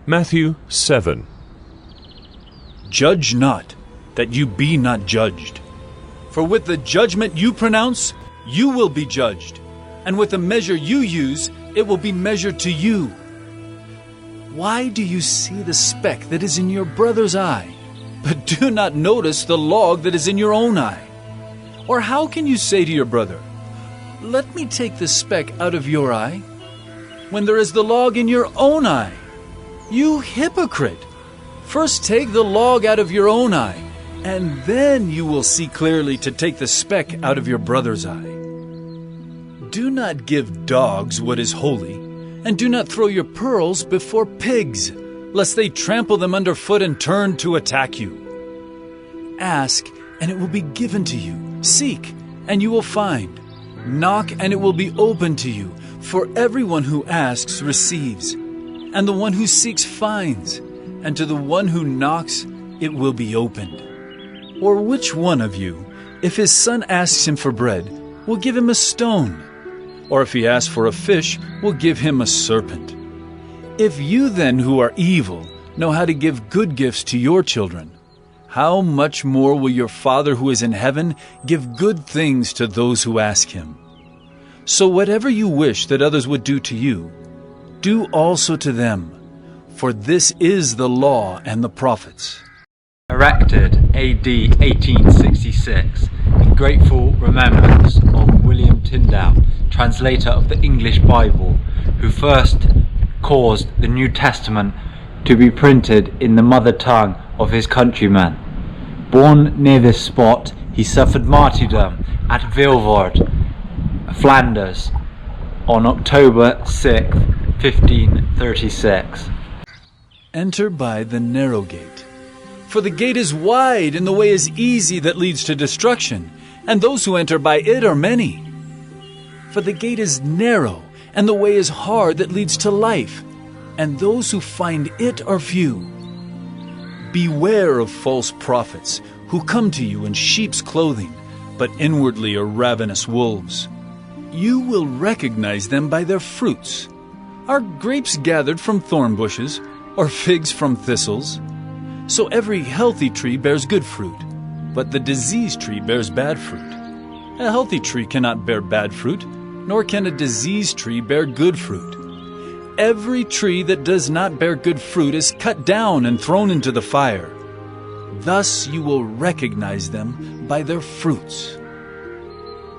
Matthew 7. Judge not, that you be not judged. For with the judgment you pronounce, you will be judged, and with the measure you use, it will be measured to you. Why do you see the speck that is in your brother's eye, but do not notice the log that is in your own eye? Or how can you say to your brother, "Let me take the speck out of your eye," when there is the log in your own eye? You hypocrite! First take the log out of your own eye, and then you will see clearly to take the speck out of your brother's eye. Do not give dogs what is holy, and do not throw your pearls before pigs, lest they trample them underfoot and turn to attack you. Ask, and it will be given to you. Seek, and you will find. Knock, and it will be opened to you. For everyone who asks receives, and the one who seeks finds, and to the one who knocks it will be opened. Or which one of you, if his son asks him for bread, will give him a stone? Or if he asks for a fish, will give him a serpent? If you then, who are evil, know how to give good gifts to your children, how much more will your Father who is in heaven give good things to those who ask him? So whatever you wish that others would do to you, do also to them, for this is the law and the prophets. Erected AD 1866 in grateful remembrance of William Tyndale, translator of the English Bible, who first caused the New Testament to be printed in the mother tongue of his countrymen. Born near this spot, he suffered martyrdom at Vilvoorde, Flanders, on October 6, 1536. Enter by the narrow gate. For the gate is wide, and the way is easy that leads to destruction, and those who enter by it are many. For the gate is narrow, and the way is hard that leads to life, and those who find it are few. Beware of false prophets, who come to you in sheep's clothing, but inwardly are ravenous wolves. You will recognize them by their fruits. Are grapes gathered from thorn bushes, or figs from thistles? So every healthy tree bears good fruit, but the diseased tree bears bad fruit. A healthy tree cannot bear bad fruit, nor can a diseased tree bear good fruit. Every tree that does not bear good fruit is cut down and thrown into the fire. Thus you will recognize them by their fruits.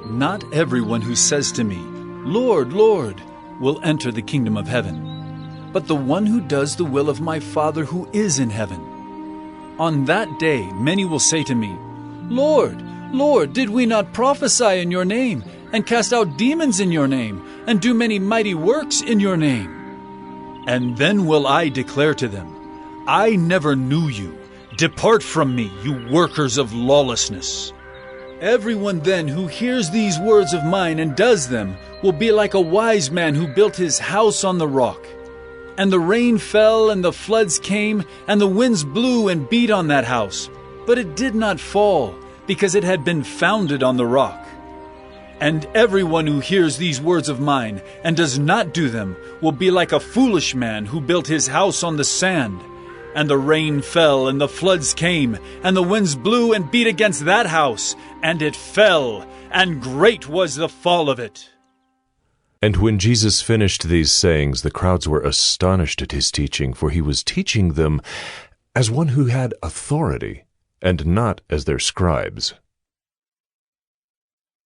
Not everyone who says to me, "Lord, Lord," will enter the kingdom of heaven, but the one who does the will of my Father who is in heaven. On that day many will say to me, "Lord, Lord, did we not prophesy in your name, and cast out demons in your name, and do many mighty works in your name?" And then will I declare to them, "I never knew you. Depart from me, you workers of lawlessness." Everyone then who hears these words of mine and does them will be like a wise man who built his house on the rock. And the rain fell, and the floods came, and the winds blew and beat on that house. But it did not fall, because it had been founded on the rock. And everyone who hears these words of mine and does not do them will be like a foolish man who built his house on the sand. And the rain fell, and the floods came, and the winds blew and beat against that house, and it fell, and great was the fall of it. And when Jesus finished these sayings, the crowds were astonished at his teaching, for he was teaching them as one who had authority, and not as their scribes.